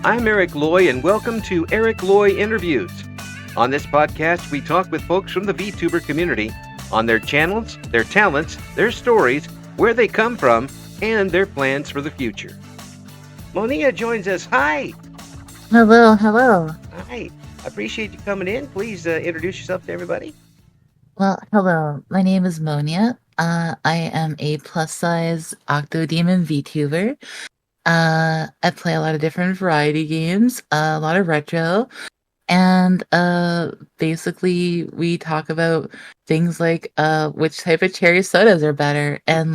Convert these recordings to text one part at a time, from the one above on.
I'm Eric Loy, and welcome to Loy Interviews. On this podcast, we talk with folks from the VTuber community on their channels, their talents, their stories, where they come from, and their plans for the future. Monia joins us. Hi. Hello, hello. Hi. I appreciate you coming in. Please introduce yourself to everybody. Well, hello. My name is Monia. I am a plus-size Octodemon VTuber. I play a lot of different variety games, a lot of retro, and basically we talk about things like which type of cherry sodas are better, and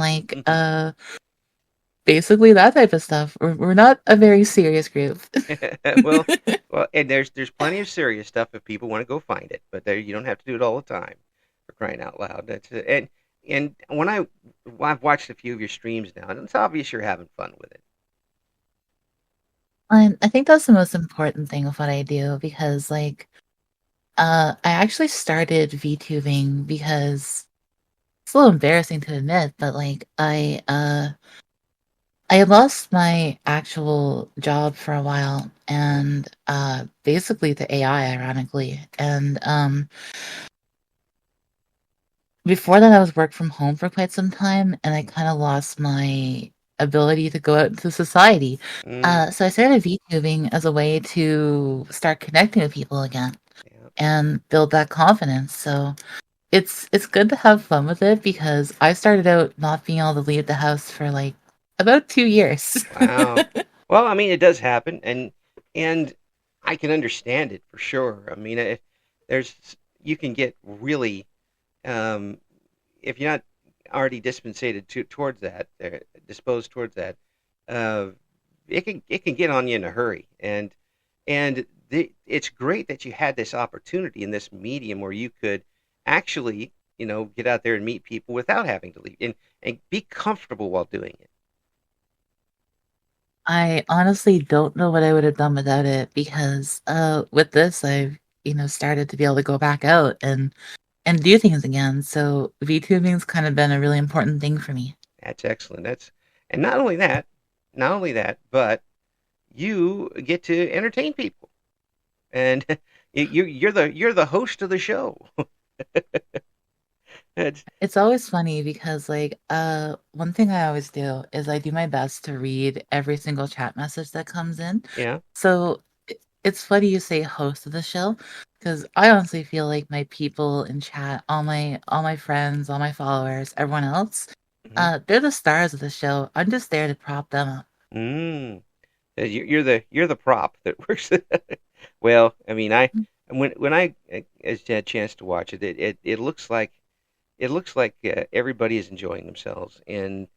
basically that type of stuff. We're not a very serious group. well, and there's plenty of serious stuff if people want to go find it, but there you don't have to do it all the time. For crying out loud, and when I've watched a few of your streams now, and it's obvious you're having fun with it. I think that's the most important thing of what I do because, I actually started VTubing because it's a little embarrassing to admit, but I lost my actual job for a while, and basically to AI, ironically. And before that, I was work from home for quite some time, and I kind of lost my ability to go out into society. Mm, So I started VTubing as a way to start connecting with people again yeah. and build that confidence. So it's good to have fun with it because I started out not being able to leave the house for about 2 years. Wow. Well, I mean, it does happen, and I can understand it for sure. I mean, there's you can get really um, if you're not already towards that, disposed towards that, uh, it can get on you in a hurry. And it's great that you had this opportunity in this medium where you could actually, get out there and meet people without having to leave and be comfortable while doing it. I honestly don't know what I would have done without it because with this I've started to be able to go back out and do things again. So VTubing's kind of been a really important thing for me. That's excellent. And not only that, but you get to entertain people, and you're the host of the show. It's, It's always funny because one thing I always do is I do my best to read every single chat message that comes in. yeah. So it's funny you say host of the show because I honestly feel like my people in chat, all my friends, all my followers, everyone else, Hmm. they're the stars of the show. I'm just there to prop them up. Mm. You're the prop that works. Well, I mean, when I had a chance to watch it, it looks like everybody is enjoying themselves, and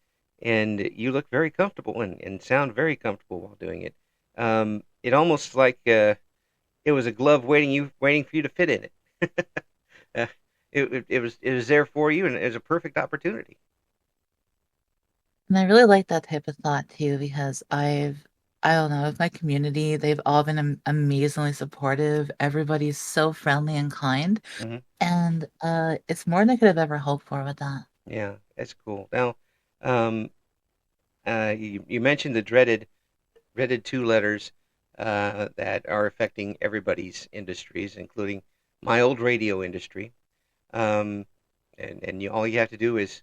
you look very comfortable and sound very comfortable while doing it. It almost like it was a glove waiting for you to fit in it. uh, it was there for you, and it was a perfect opportunity. And I really like that type of thought too because I don't know, with my community, they've all been amazingly supportive. Everybody's so friendly and kind. Hmm. And it's more than I could have ever hoped for with that. Yeah, that's cool. Now, um, you mentioned the dreaded two letters that are affecting everybody's industries, including my old radio industry. Um, and all you have to do is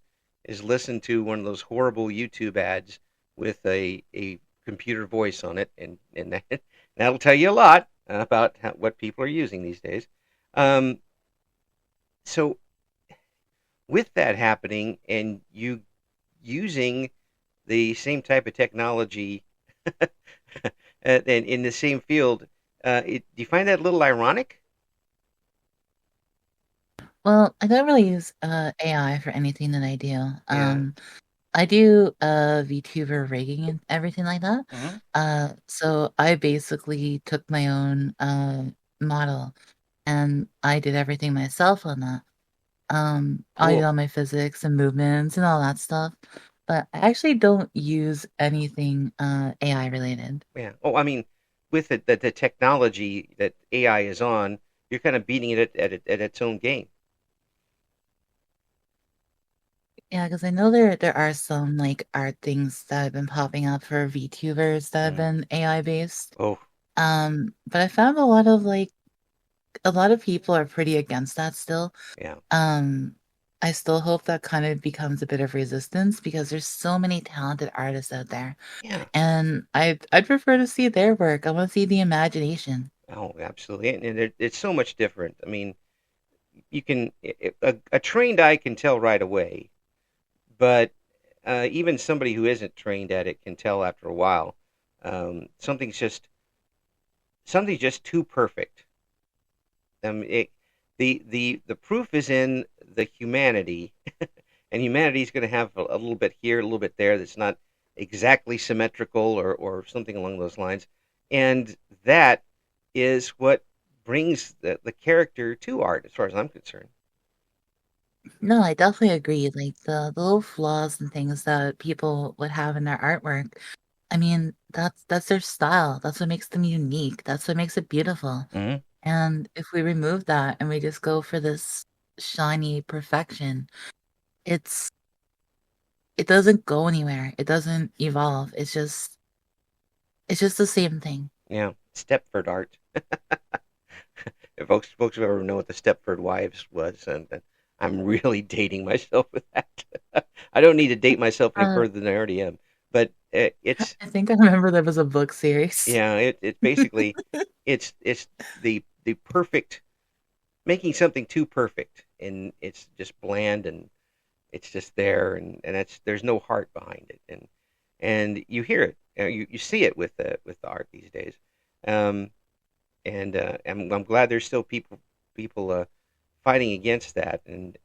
listen to one of those horrible YouTube ads with a computer voice on it, and that'll tell you a lot about what people are using these days. Um, so with that happening, and you using the same type of technology and in the same field, do you find that a little ironic? Well, I don't really use AI for anything that I do. Yeah. I do VTuber rigging and everything like that. Hmm. So I basically took my own model and I did everything myself on that. I did Cool. all my physics and movements and all that stuff, but I actually don't use anything AI related. Yeah. Oh, I mean, with the technology that AI is on, you're kind of beating it at its own game. Yeah, because I know there are some art things that have been popping up for VTubers that have Mm. been AI based. Oh. But I found a lot of people are pretty against that still. Yeah. Um, I still hope that kind of becomes a bit of resistance because there's so many talented artists out there. Yeah. And I'd prefer to see their work. I want to see the imagination. Oh, absolutely. And it's so much different. I mean, you can a trained eye can tell right away, but even somebody who isn't trained at it can tell after a while. Something's just too perfect. It, the proof is in the humanity, and humanity is going to have a little bit here, a little bit there that's not exactly symmetrical or something along those lines, and that is what brings the character to art, as far as I'm concerned. No, I definitely agree. Like the little flaws and things that people would have in their artwork. I mean, that's their style. That's what makes them unique. That's what makes it beautiful. Hmm. And if we remove that and we just go for this shiny perfection, it's it doesn't go anywhere. It doesn't evolve. It's just the same thing. Yeah, Stepford art. If folks ever know what the Stepford Wives was, and I'm really dating myself with that. I don't need to date myself any Uh, further than I already am. But it's I think I remember there was a book series. yeah, it's basically it's the perfect, making something too perfect, and it's just bland, and it's just there, and it's there's no heart behind it, and you hear it, you see it with the art these days. Um, and I'm glad there's still people fighting against that, and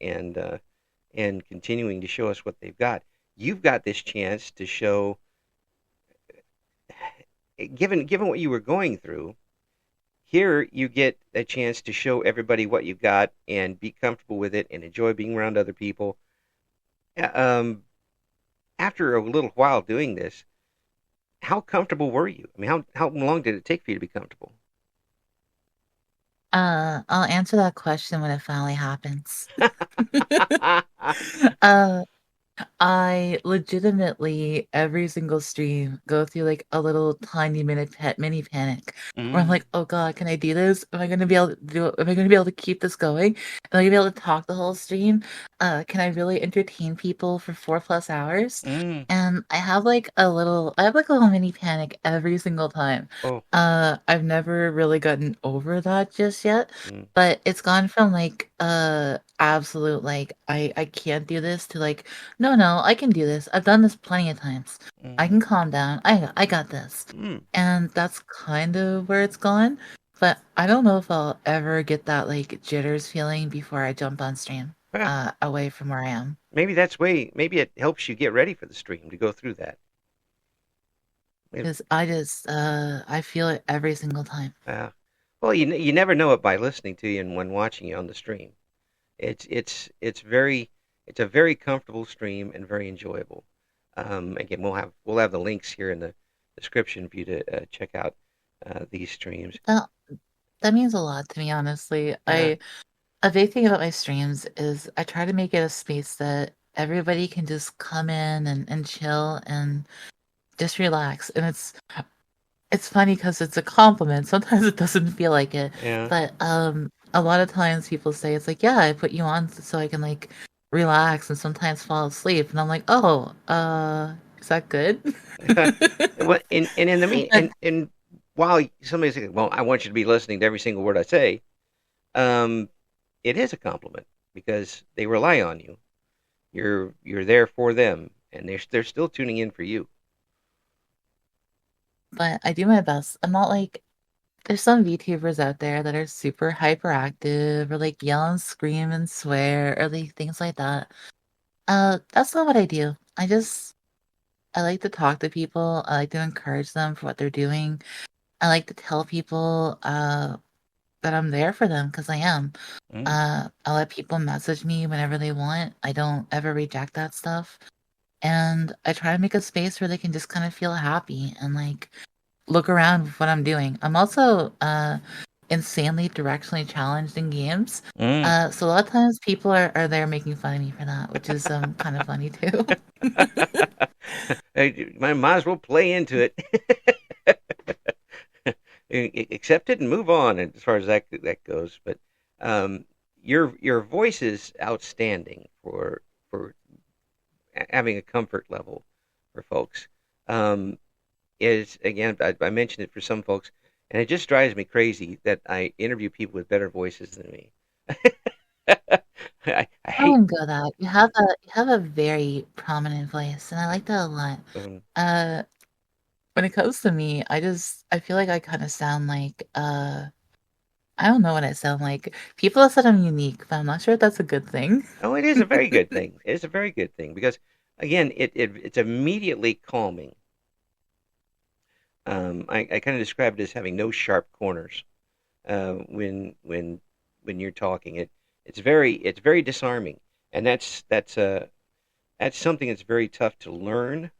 continuing to show us what they've got. You've got this chance to show, given what you were going through. Here, you get a chance to show everybody what you've got and be comfortable with it and enjoy being around other people. Um, After a little while doing this, how comfortable were you? I mean, how long did it take for you to be comfortable? I'll answer that question when it finally happens. Uh, I legitimately every single stream go through like a little tiny minute pet mini panic where I'm Mm, like, oh God, can I do this? Am I gonna be able to do it? Am I gonna be able to keep this going? Am I gonna be able to talk the whole stream? Can I really entertain people for 4+ hours? mm, And I have like a little mini panic every single time. oh, I've never really gotten over that just yet, mm, but it's gone from like absolute like I can't do this to like no, no, I can do this. I've done this plenty of times. I mm, can calm down. I got this. mm. And that's kind of where it's gone. But I don't know if I'll ever get that like jitters feeling before I jump on stream, Well, away from where I am. maybe it helps you get ready for the stream to go through that. It- Because I feel it every single time. Uh, well, you never know it by listening to you and when watching you on the stream. It's very it's a very comfortable stream and very enjoyable. Again, we'll have the links here in the description for you to check out these streams. That that means a lot to me, honestly. Uh, A big thing about my streams is I try to make it a space that everybody can just come in and chill and just relax. And it's funny because it's a compliment. Sometimes it doesn't feel like it. yeah. But a lot of times people say it's like, yeah, I put you on so I can like relax and sometimes fall asleep. And I'm like, oh, is that good? And in the mean But and while somebody's saying, well, I want you to be listening to every single word I say, um, it is a compliment because they rely on you. You're there for them, and they're still tuning in for you. but I do my best. I'm not like there's some VTubers out there that are super hyperactive or like yell and scream and swear or like things like that. That's not what I do. I like to talk to people. I like to encourage them for what they're doing. I like to tell people that I'm there for them because I am. Mm, I let people message me whenever they want. I don't ever reject that stuff. And I try to make a space where they can just kind of feel happy and like look around with what I'm doing. I'm also insanely directionally challenged in games. mm. So a lot of times people are there making fun of me for that, which is kind of funny too. Might as well play into it. accept it and move on as far as that goes. But um, your voice is outstanding for having a comfort level for folks. Um, is again, I mentioned it for some folks, and it just drives me crazy that I interview people with better voices than me. I I hate. wouldn't go that. You have a very prominent voice, and I like that a lot. Um, Uh, when it comes to me, I feel like I kind of sound like I don't know what I sound like. People have said I'm unique, but I'm not sure if that's a good thing. oh, it is a very good thing. It is a very good thing because again, it's immediately calming. I kind of describe it as having no sharp corners when you're talking. It's very disarming, and that's something that's very tough to learn,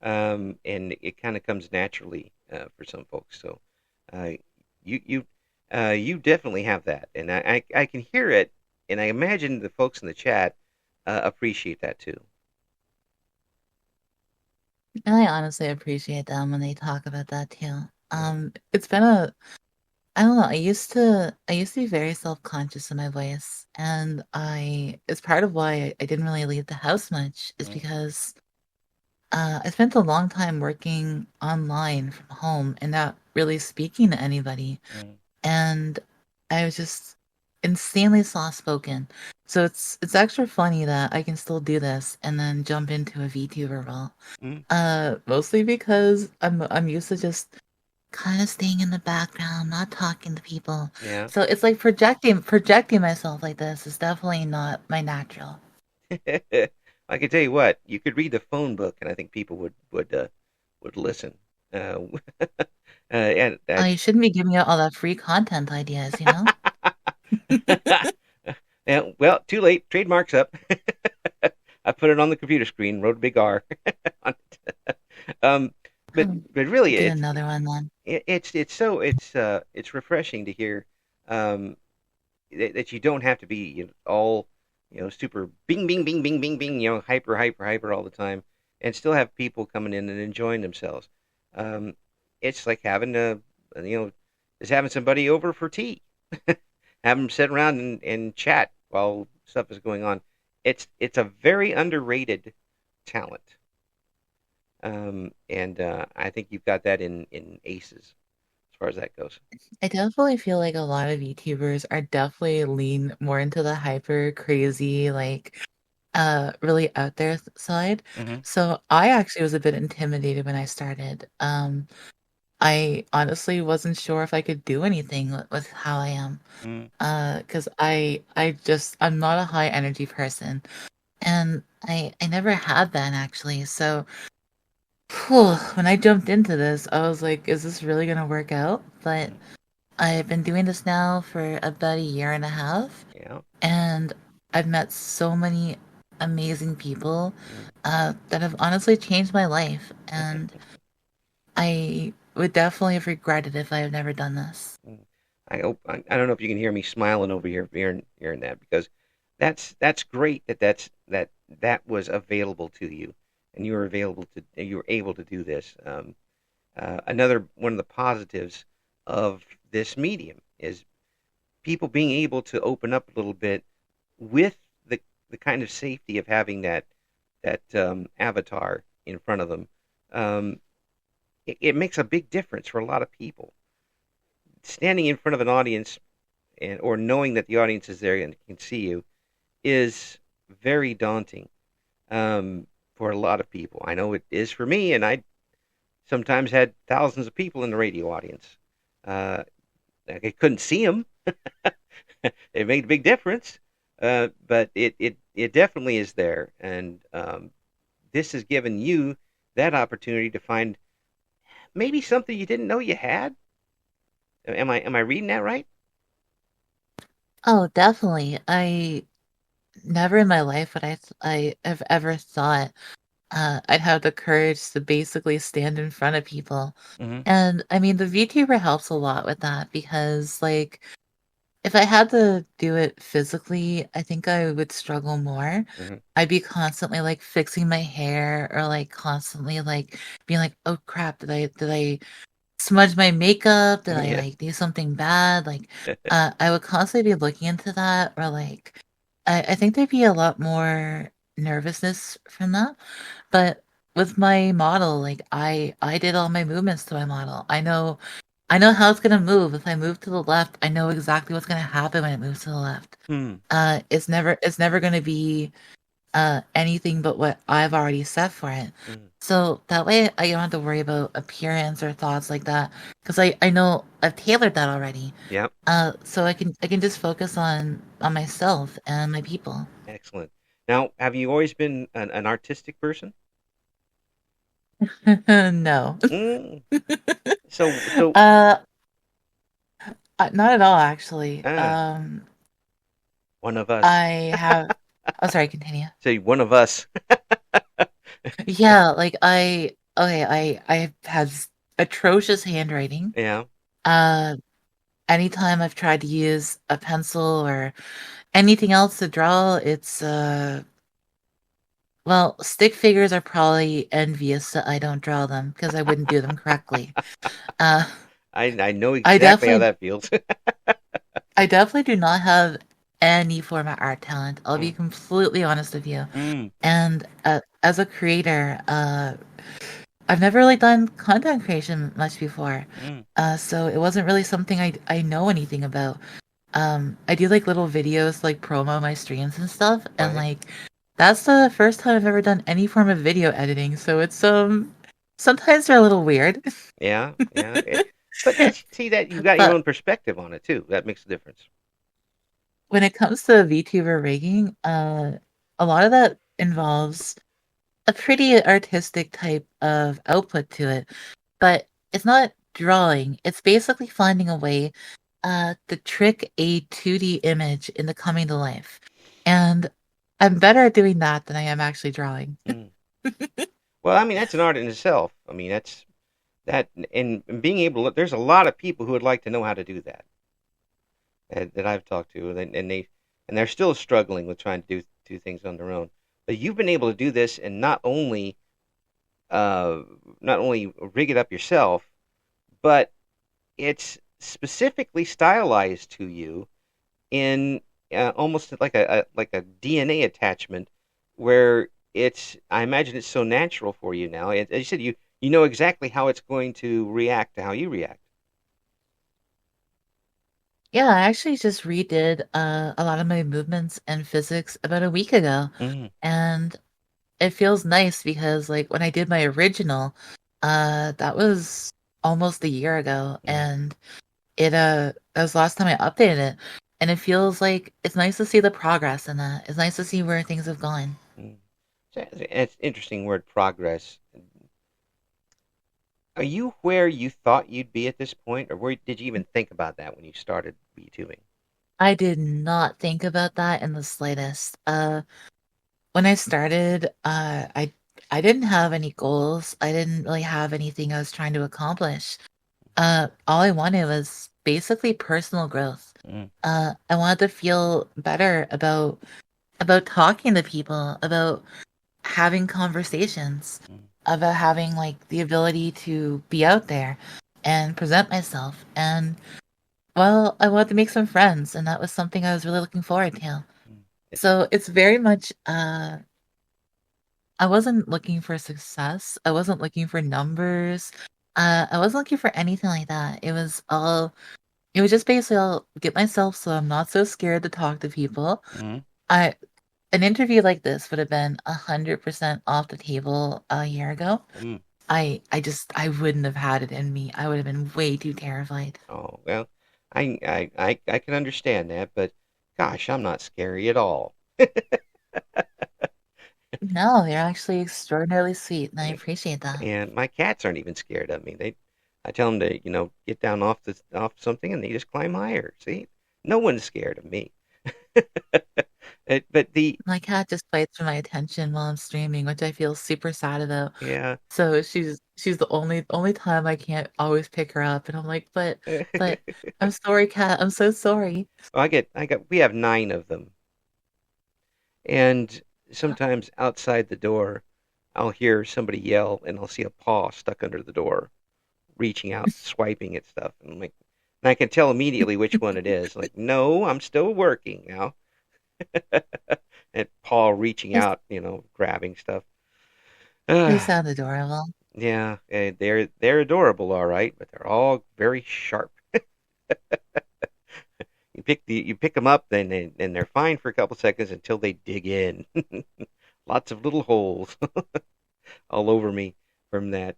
and it kind of comes naturally for some folks. So uh, you definitely have that, and I can hear it, and I imagine the folks in the chat appreciate that too. And I honestly appreciate them when they talk about that too. Yeah. It's been I don't know, I used to be very self-conscious in my voice, and it's part of why I didn't really leave the house much is Mm, because I spent a long time working online from home and not really speaking to anybody. mm, And I was just insanely soft-spoken. So it's extra funny that I can still do this and then jump into a VTuber role. mm, Mostly because I'm used to just kind of staying in the background, not talking to people. yeah. So it's like projecting myself like this is definitely not my natural. I can tell you what, you could read the phone book, and I think people would listen. Uh, and Oh, that. you shouldn't be giving out all that free content ideas, you know? Yeah, well, too late. Trademark's up. I put it on the computer screen, wrote a big R on it. But Hmm. but really, Get another one then. it's refreshing to hear um, that you don't have to be all super bing bing bing bing bing bing hyper hyper hyper all the time, and still have people coming in and enjoying themselves. Um, it's like having just having somebody over for tea, have them sit around and chat while stuff is going on. It's a very underrated talent, and I think you've got that in aces as far as that goes. I definitely feel like a lot of YouTubers are definitely lean more into the hyper crazy, like really out there side. Mm-hmm. So I actually was a bit intimidated when I started. I honestly wasn't sure if I could do anything with how I am. Mm-hmm. 'Cause I'm not a high energy person, and I never had that actually. So whew, when I jumped into this, I was like, is this really gonna work out? But Mm-hmm. I've been doing this now for about a year and a half, Yeah. and I've met so many amazing people Mm-hmm. that have honestly changed my life, and I would definitely have regretted if I had never done this. Mm. I don't know if you can hear me smiling over here hearing that because that's great that was available to you and you were able to do this. Another one of the positives of this medium is people being able to open up a little bit with the kind of safety of having that avatar in front of them. Um, it makes a big difference for a lot of people. Standing in front of an audience or knowing that the audience is there and can see you is very daunting for a lot of people. I know it is for me, and I sometimes had thousands of people in the radio audience. Uh, I couldn't see them. It made a big difference, but it definitely is there, and this has given you that opportunity to find maybe something you didn't know you had. Am I reading that right? Oh, definitely. I never in my life would I have ever thought I'd have the courage to basically stand in front of people. Mm-hmm. And I mean, the VTuber helps a lot with that because, like, if I had to do it physically, I think I would struggle more. Mm-hmm. I'd be constantly like fixing my hair or like constantly like being like, oh crap, did I smudge my makeup? Did I Yeah. like do something bad? Like, I would constantly be looking into that, or like, I think there'd be a lot more nervousness from that. But with my model, like I did all my movements to my model. I know how it's gonna move. If I move to the left, I know exactly what's gonna happen when it moves to the left. Hmm. It's never gonna be anything but what I've already set for it. Hmm. So that way I don't have to worry about appearance or thoughts like that because I know I've tailored that already. Yep. So I can just focus on myself and my people. Excellent. Now, have you always been an artistic person? No. Mm. So, Uh, not at all actually. ah, one of us. I have oh sorry, continue. Say one of us. Yeah, like I had atrocious handwriting. Yeah. Uh Anytime I've tried to use a pencil or anything else to draw, it's well, stick figures are probably envious that I don't draw them because I wouldn't do them correctly. Uh I know I exactly how definitely that feels. I definitely do not have any form of art talent. I'll be Mm. completely honest with you. Mm. And as a creator, I've never really done content creation much before. Mm. So it wasn't really something I know anything about. I do like little videos like promo my streams and stuff, and Right. like that's the first time I've ever done any form of video editing. So it's sometimes they're a little weird. Yeah. Yeah. But that's see that you got your But own perspective on it too. That makes a difference. when it comes to VTuber rigging, a lot of that involves a pretty artistic type of output to it, but it's not drawing. It's basically finding a way to trick a 2D image into coming to life. And I'm better at doing that than I am actually drawing. Mm. Well, I mean that's an art in itself. I mean that's that and being able to. There's a lot of people who would like to know how to do that. That I've talked to, and they're still struggling with trying to do things on their own. But you've been able to do this, and uh, not only rig it up yourself, but it's specifically stylized to you in almost like a DNA attachment, where it's. I imagine it's so natural for you now. As you said, you know exactly how it's going to react to how you react. Yeah, I actually just redid a lot of my movements and physics about a week ago. Mm. And it feels nice because like when I did my original, that was almost a year ago Mm. and that was the last time I updated it. And it feels like it's nice to see the progress in that. It's nice to see where things have gone. Mm. So it's interesting word progress. Are you where you thought you'd be at this point, or where did you even think about that when you started VTubing? I did not think about that in the slightest. When I started, I didn't have any goals. I didn't really have anything I was trying to accomplish. All I wanted was basically personal growth. Mm. I wanted to feel better about talking to people, about having conversations, Mm. about having like the ability to be out there and present myself. And well, I wanted to make some friends, and that was something I was really looking forward to. Mm. So it's very much I wasn't looking for success. I wasn't looking for numbers. I wasn't looking for anything like that. It was just basically I'll get myself so I'm not so scared to talk to people. Mm. I An interview like this would have been 100% off the table a year ago. Mm. I wouldn't have had it in me. I would have been way too terrified. Oh well, I can understand that, but gosh, I'm not scary at all. No, you're actually extraordinarily sweet, and I appreciate that. And my cats aren't even scared of me. I tell them to, get down off something, and they just climb higher. See, no one's scared of me. But My cat just fights for my attention while I'm streaming, which I feel super sad about. yeah. So she's the only time I can't always pick her up, and I'm like, but I'm sorry, cat. I'm so sorry. Well, we have 9 of them, and sometimes outside the door, I'll hear somebody yell, and I'll see a paw stuck under the door, reaching out, swiping at stuff, and I'm like, and I can tell immediately which one it is. Like, no, I'm still working now. And Paul reaching They, out, grabbing stuff. they Ah, sound adorable. yeah, they're adorable, all right, but they're all very sharp. You pick them up, then they're fine for a couple seconds until they dig in. Lots of little holes all over me from that.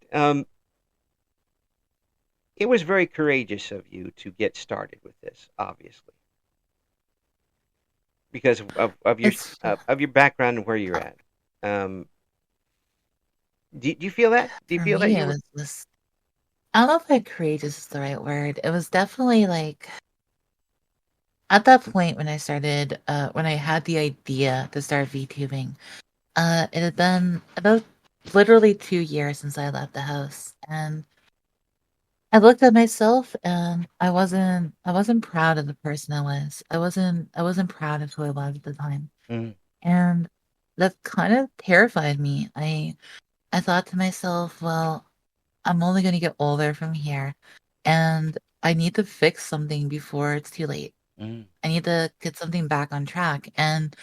It was very courageous of you to get started with this, obviously, because It's of your background and where you're at. Um, do you feel that? Do you for feel that me, you it were? was this. I don't know if like courageous is the right word. It was definitely like at that point when I started, when I had the idea to start VTubing, it had been about literally 2 years since I left the house, and I looked at myself and I wasn't proud of the person I was. I wasn't proud of who I was at the time. Mm, And that kind of terrified me. I thought to myself, well, I'm only going to get older from here and I need to fix something before it's too late. mm, I need to get something back on track. And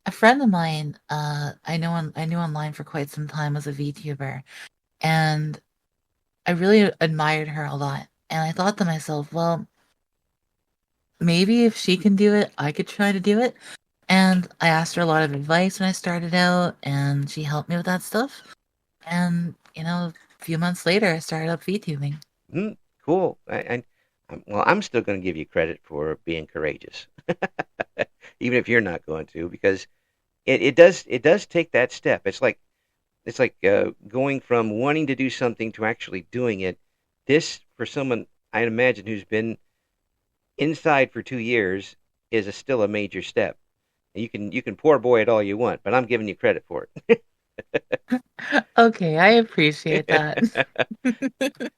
a friend of mine, I knew online for quite some time was a VTuber, and I really admired her a lot. And I thought to myself, well, maybe if she can do it, I could try to do it. And I asked her a lot of advice when I started out, and she helped me with that stuff. And, a few months later, I started up VTubing. mm, cool. Well, I'm still going to give you credit for being courageous, even if you're not going to, because it does take that step. It's like going from wanting to do something to actually doing it. This, for someone I imagine who's been inside for 2 years, is still a major step. You can poor boy it all you want, but I'm giving you credit for Okay, I appreciate that.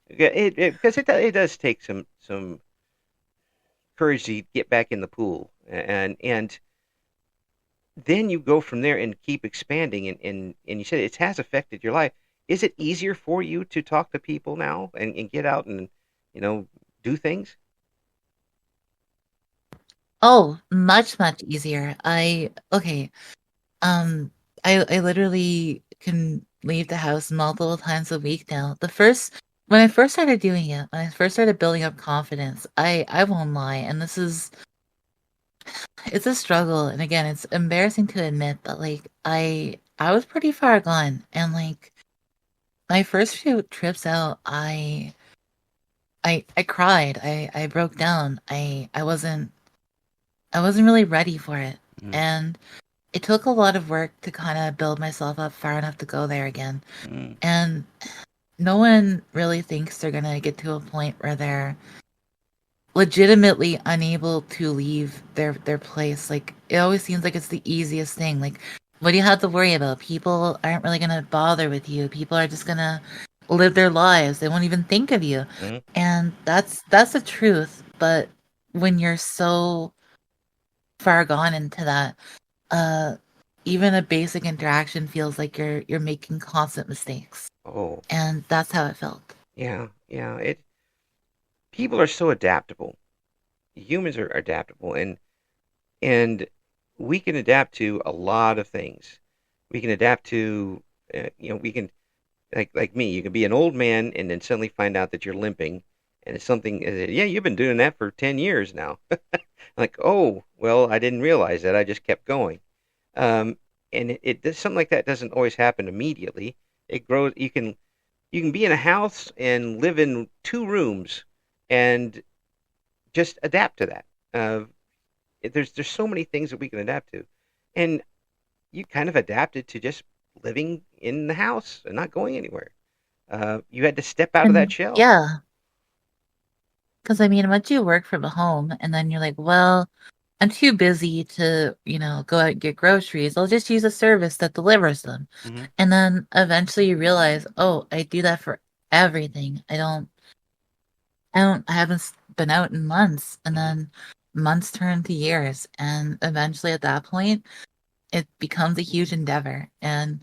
it. Because it does take some courage to get back in the pool, and then you go from there and keep expanding. And you said it has affected your life. Is it easier for you to talk to people now and get out and you know do things? Oh, much, much easier. Okay, um, I literally can leave the house multiple times a week now. When I first started doing it, when I first started building up confidence, I won't lie, and it's a struggle, and again, it's embarrassing to admit, but like I was pretty far gone, and like my first few trips out, I cried. I broke down. I wasn't really ready for it, Mm, and it took a lot of work to kind of build myself up far enough to go there again. mm, And no one really thinks they're gonna get to a point where they're legitimately unable to leave their place. Like it always seems like it's the easiest thing. Like what do you have to worry about? People aren't really gonna bother with you. People are just gonna live their lives. They won't even think of you. mm. And that's the truth. But when you're so far gone into that, uh even a basic interaction feels like you're making constant mistakes. Oh, And that's how it felt. yeah, yeah. People are so adaptable. Humans are adaptable, and we can adapt to a lot of things. We can adapt to, we can like me. You can be an old man and then suddenly find out that you're limping, and it's something. Yeah, you've been doing that for 10 years now. Like, oh, well, I didn't realize that. I just kept going. Um, and something like that doesn't always happen immediately. It grows. You can be in a house and live in 2 rooms, and just adapt to that. Uh, there's so many things that we can adapt to, and you kind of adapted to just living in the house and not going anywhere. You had to step out of that And shell. yeah, because I mean, once you work from home and then you're like, well, I'm too busy to, go out and get groceries. I'll just use a service that delivers them. Hmm. And then eventually you realize, oh, I do that for everything. I haven't been out in months. And Hmm. then months turn to years. And eventually at that point, it becomes a huge endeavor. And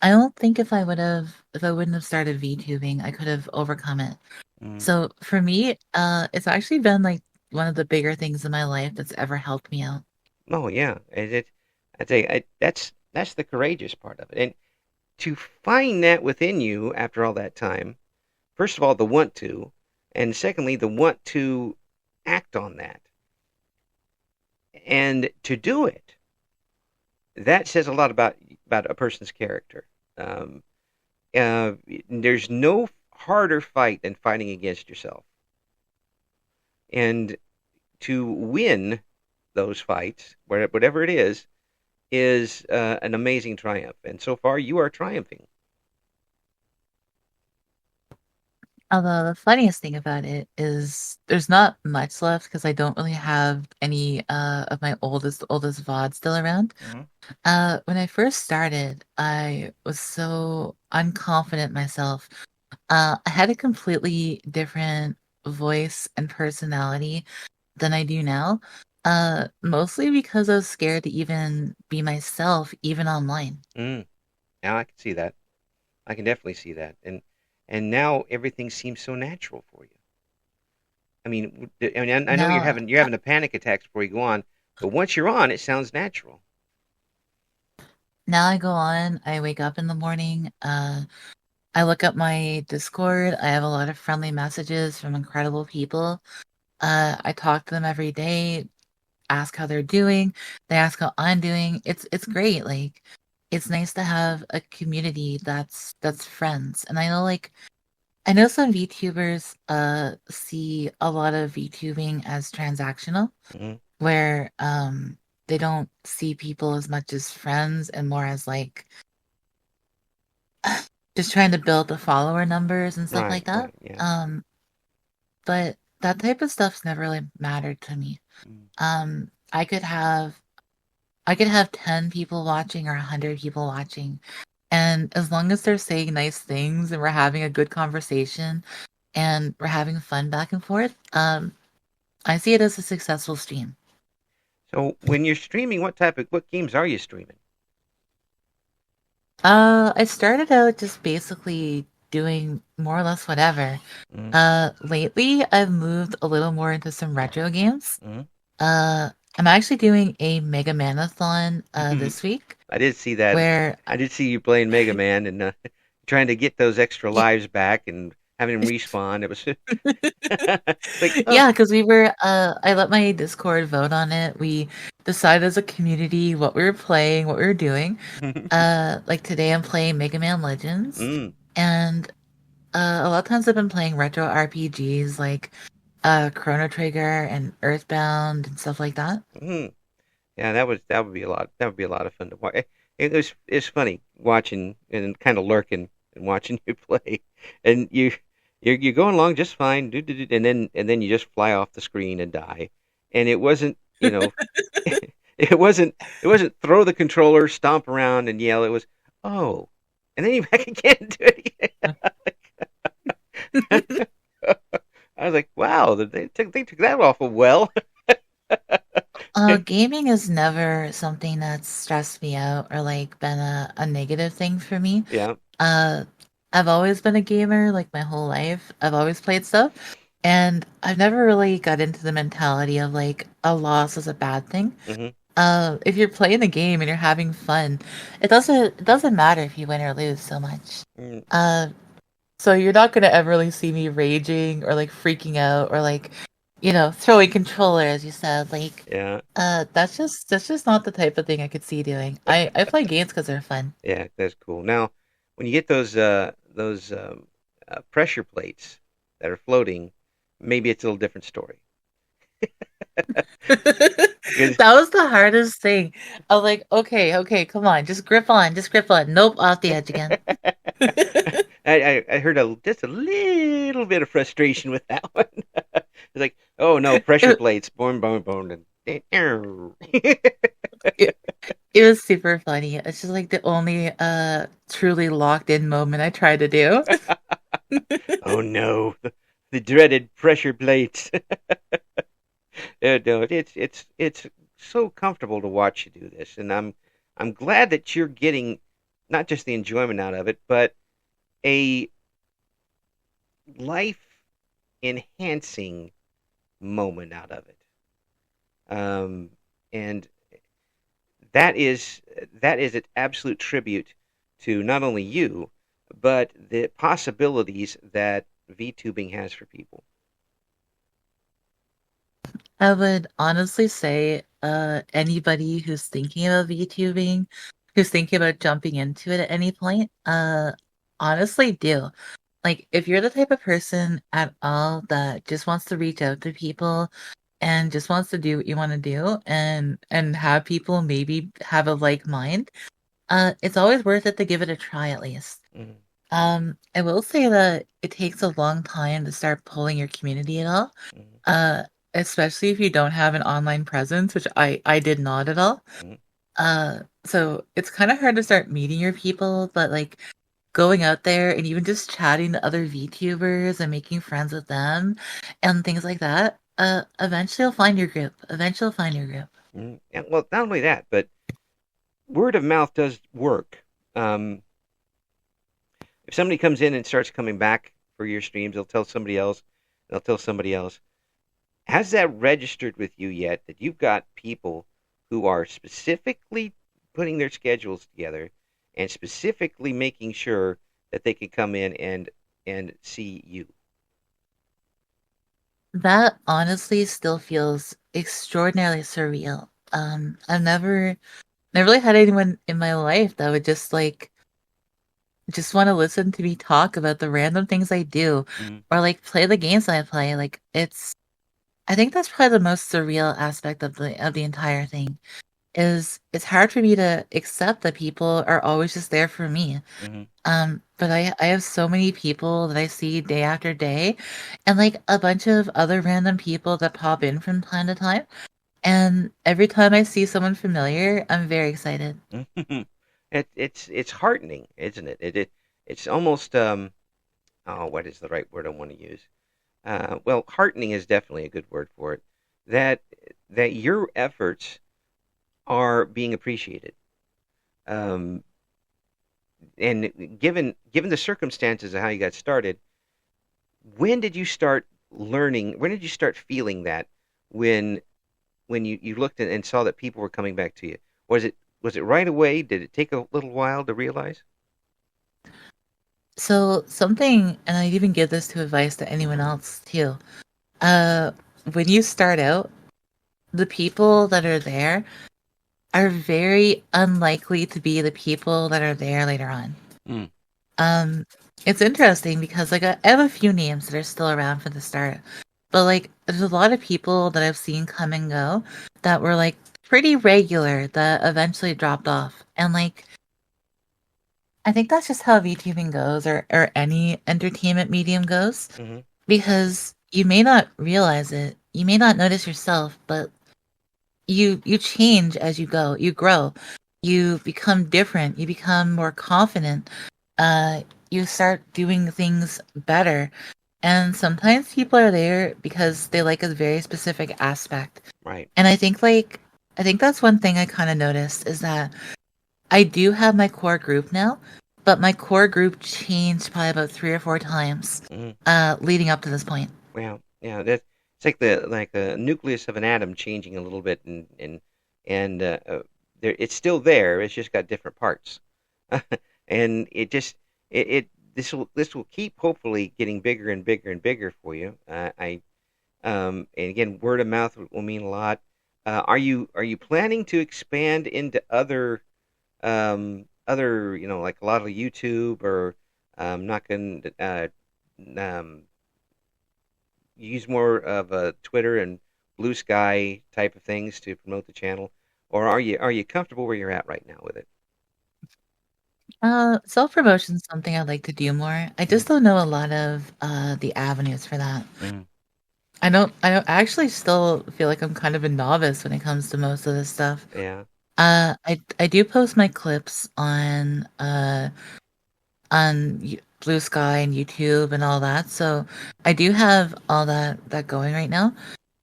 I don't think if I wouldn't have started VTubing, I could have overcome it. Mm. So for me, it's actually been like one of the bigger things in my life that's ever helped me out. Oh yeah, I'd say that's the courageous part of it, and to find that within you after all that time. First of all, the want to, and secondly, the want to act on that and to do it. That says a lot about a person's character. Um, there's no harder fight than fighting against yourself, and to win those fights, whatever it is an amazing triumph. And so far, you are triumphing. Although the funniest thing about it is there's not much left because I don't really have any of my oldest VOD still around. Mm-hmm. When I first started, I was so unconfident myself. I had a completely different voice and personality than I do now. Mostly because I was scared to even be myself, even online. Mm. Now I can see that. I can definitely see that. And now everything seems so natural for you. I know Now, you're having the panic attacks before you go on, but once you're on, it sounds natural. now I go on, I wake up in the morning, I look up my Discord. I have a lot of friendly messages from incredible people. I talk to them every day, ask how they're doing. They ask how I'm doing. It's great. Like it's nice to have a community that's friends. And I know some VTubers see a lot of VTubing as transactional, Hmm. where they don't see people as much as friends and more as like just trying to build the follower numbers and stuff Right, like that. right, yeah. Um, but that type of stuff's never really mattered to me. Mm. Um, I could have I could have 10 people watching or 100 people watching, and as long as they're saying nice things and we're having a good conversation and we're having fun back and forth, I see it as a successful stream. So when you're streaming, what games are you streaming? I started out just basically doing more or less whatever. Mm-hmm. Lately I've moved a little more into some retro games. Mm-hmm. Uh, I'm actually doing a Mega Manathon this week I did see that. where I did see you playing Mega Man and trying to get those extra yeah, lives back and having them respawn. It was like, oh, yeah, because we were I let my Discord vote on it. We decided as a community what we were playing, what we were doing. Like today I'm playing Mega Man Legends, mm, and a lot of times I've been playing retro RPGs like Chrono Trigger and Earthbound and stuff like that. mm. Yeah, that would be a lot. That would be a lot of fun to watch. It's funny watching and kind of lurking and watching you play, and you're going along just fine, and then you just fly off the screen and die. And it wasn't, it wasn't throw the controller, stomp around, and yell. It was, oh, and then you back again and do it again. I was like, wow, they took that awful well. Gaming is never something that's stressed me out or like been a negative thing for me. Yeah. Uh, I've always been a gamer like my whole life. I've always played stuff, and I've never really got into the mentality of like a loss is a bad thing. Hmm. If you're playing the game and you're having fun, it doesn't matter if you win or lose so much. Mm, Uh, so you're not gonna ever really see me raging or like freaking out or like, throwing controller as you said. Like, yeah. that's just not the type of thing I could see doing. I play games because they're fun. Yeah, that's cool. Now, when you get those pressure plates that are floating, maybe it's a little different story. Because That was the hardest thing. I was like, okay, okay, come on, just grip on. Nope, off the edge again. I heard just a little bit of frustration with that one. It's like, oh no, pressure It, plates, boom, boom, boom, and it, it was super funny. It's just like the only truly locked in moment I tried to do. oh no, the dreaded pressure plates. No, it's so comfortable to watch you do this, and I'm glad that you're getting not just the enjoyment out of it, but a life enhancing moment out of it. And that is an absolute tribute to not only you, but the possibilities that VTubing has for people. I would honestly say, anybody who's thinking about VTubing, who's thinking about jumping into it at any point, honestly do. Like, if you're the type of person at all that just wants to reach out to people and just wants to do what you want to do and have people maybe have a like mind, it's always worth it to give it a try at least. Mm-hmm. I will say that it takes a long time to start pulling your community at all. Mm-hmm. Uh, Especially if you don't have an online presence, which I did not at all. Mm-hmm. So it's kind of hard to start meeting your people, but like going out there and even just chatting to other VTubers and making friends with them and things like that, eventually you'll find your group. Eventually you'll find your group. Mm-hmm. And, well, not only that, but word of mouth does work. Um, if somebody comes in and starts coming back for your streams, they'll tell somebody else. They'll tell somebody else. Has that registered with you yet that you've got people who are specifically putting their schedules together and specifically making sure that they can come in and see you? That honestly still feels extraordinarily surreal. I've never really had anyone in my life that would just want to listen to me talk about the random things I do Mm-hmm. or like play the games I play. Like I think that's probably the most surreal aspect of the entire thing is it's hard for me to accept that people are always just there for me. Mm-hmm. But I have so many people that I see day after day and like a bunch of other random people that pop in from time to time. And every time I see someone familiar, I'm very excited. It's heartening, isn't it? It's almost oh, what is the right word I want to use? Well, heartening is definitely a good word for it. That that your efforts are being appreciated. Um, and given the circumstances of how you got started, when did you start learning? When did you start feeling that when you looked and saw that people were coming back to you? Was it right away? Did it take a little while to realize? So something, and I'd even give this to advice to anyone else too. Uh, when you start out, the people that are there are very unlikely to be the people that are there later on. Mm. Um, it's interesting because like I have a few names that are still around for the start, but like there's a lot of people that I've seen come and go that were like pretty regular that eventually dropped off, and like I think that's just how VTubing goes, or any entertainment medium goes, Hmm. because you may not realize it, you may not notice yourself, but you change as you go, you grow, you become different, you become more confident, uh, you start doing things better. And sometimes people are there because they like a very specific aspect. Right. And I think that's one thing I kind of noticed is that I do have my core group now, but my core group changed probably about 3 or 4 times Hmm. leading up to this point. Well, yeah, that it's like the nucleus of an atom changing a little bit, and there it's still there. It's just got different parts, and it this will keep hopefully getting bigger and bigger and bigger for you. And again, word of mouth will mean a lot. Are you planning to expand into other like a lot of YouTube or not going to um, use more of a Twitter and Blue Sky type of things to promote the channel, or are you comfortable where you're at right now with it? Self-promotion is something I'd like to do more. I Mm, just don't know a lot of the avenues for that. mm, I actually still feel like I'm kind of a novice when it comes to most of this stuff. yeah, I do post my clips on Blue Sky and YouTube and all that. So I do have all that going right now.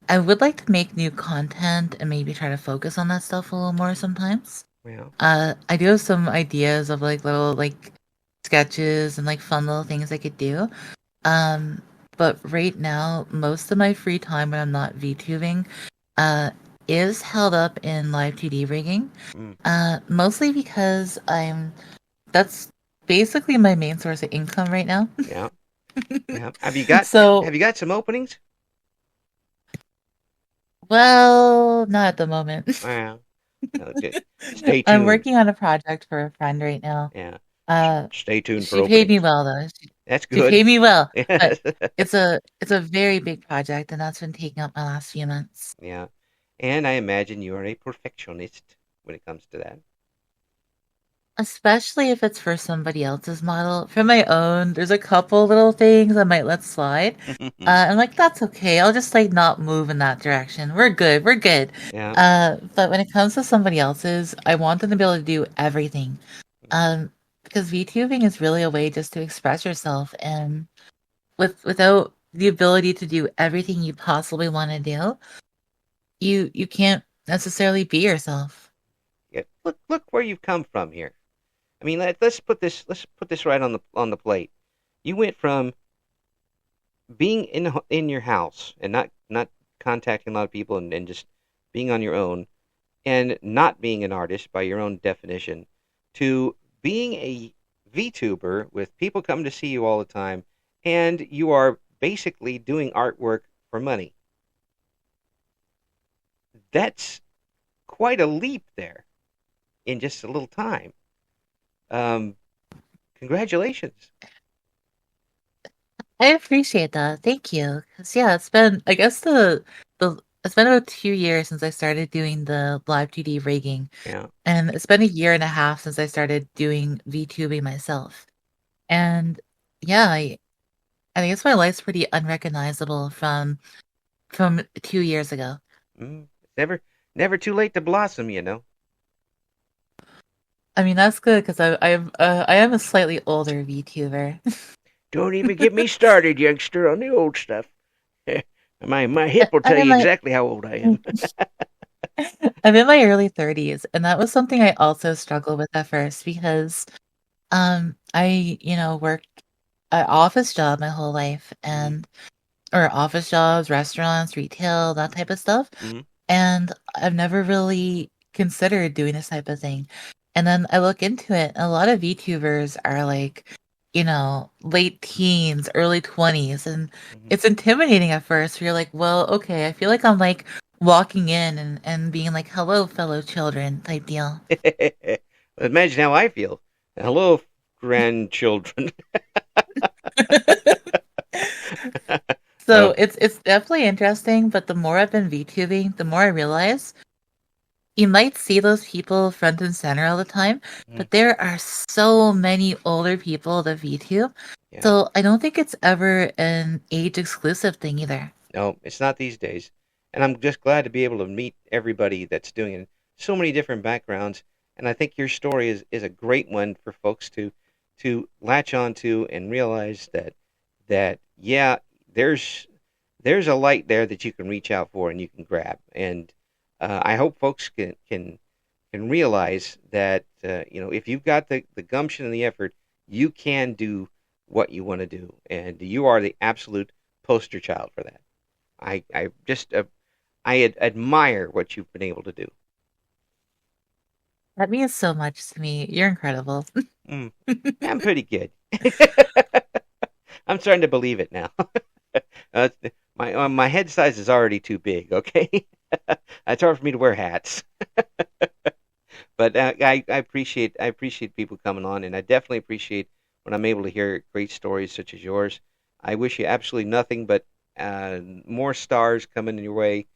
I would like to make new content and maybe try to focus on that stuff a little more sometimes. well, I do have some ideas of like little like sketches and like fun little things I could do. Um, but right now, most of my free time when I'm not VTubing uh, is held up in live 2D rigging. Mm, Mostly because that's basically my main source of income right now. yeah, yeah. Have So, you got some openings? well, not at the moment. Well, okay. Stay I'm tuned. working on a project for a friend right now. Yeah. Uh, Stay tuned for she paid me openings. well though. That's She good. paid me well, but Yes. it's a very big project, and that's been taking up my last few months. Yeah. And I imagine you are a perfectionist when it comes to that. Especially if it's for somebody else's model. For my own, there's a couple little things I might let slide. I'm like, that's okay. I'll just like not move in that direction. We're good. We're good. Yeah. But when it comes to somebody else's, I want them to be able to do everything. Because VTubing is really a way just to express yourself, and without the ability to do everything you possibly want to do, you can't necessarily be yourself. Yeah. Look where you've come from here. I mean, let's put this right on the plate. You went from being in your house and not contacting a lot of people and just being on your own and not being an artist by your own definition to being a VTuber with people coming to see you all the time and you are basically doing artwork for money. That's quite a leap there in just a little time. Um, Congratulations. I appreciate that. Thank you. 'Cause yeah, it's been I guess the it's been about 2 years since I started doing the live 2D rigging, Yeah. and it's been a year and a half since I started doing VTubing myself. And yeah, I guess my life's pretty unrecognizable from 2 years ago. It's never too late to blossom, you know. I mean, that's good because I am a slightly older VTuber. Don't even get me started, youngster, on the old stuff. My hip will I'm tell in you my exactly how old I am. I'm in my early 30s, and that was something I also struggled with at first because I, worked an office job my whole life Mm-hmm. and or office jobs, restaurants, retail, that type of stuff. Mm-hmm. And I've never really considered doing this type of thing. And then I look into it, and a lot of VTubers are like, late teens, early 20s, and Mm-hmm. it's intimidating at first. You're like, well, okay, I feel like I'm like walking in and being like, hello, fellow children type deal. Imagine how I feel. Hello, grandchildren. So uh, it's definitely interesting, but the more I've been VTubing, the more I realize you might see those people front and center all the time, mm, but there are so many older people that VTube. yeah. So I don't think it's ever an age exclusive thing either. No, it's not these days. And I'm just glad to be able to meet everybody that's doing it. So many different backgrounds. And I think your story is a great one for folks to latch onto and realize that yeah, there's there's a light there that you can reach out for and you can grab. And I hope folks can realize that if you've got the gumption and the effort, you can do what you want to do, and you are the absolute poster child for that. I just admire what you've been able to do. That means so much to me. You're incredible. Mm, I'm pretty good. I'm starting to believe it now. uh, my head size is already too big. Okay, it's hard for me to wear hats. But I appreciate people coming on, and I definitely appreciate when I'm able to hear great stories such as yours. I wish you absolutely nothing but more stars coming in your way.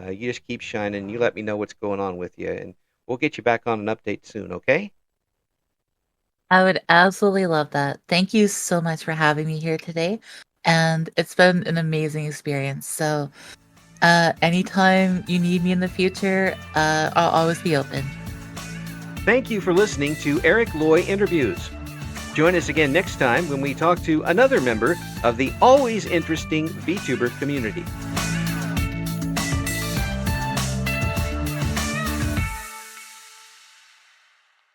You just keep shining. You let me know what's going on with you, and we'll get you back on an update soon. Okay? I would absolutely love that. Thank you so much for having me here today. And it's been an amazing experience. So, anytime you need me in the future, I'll always be open. Thank you for listening to Eric Loy Interviews. Join us again next time when we talk to another member of the always interesting VTuber community.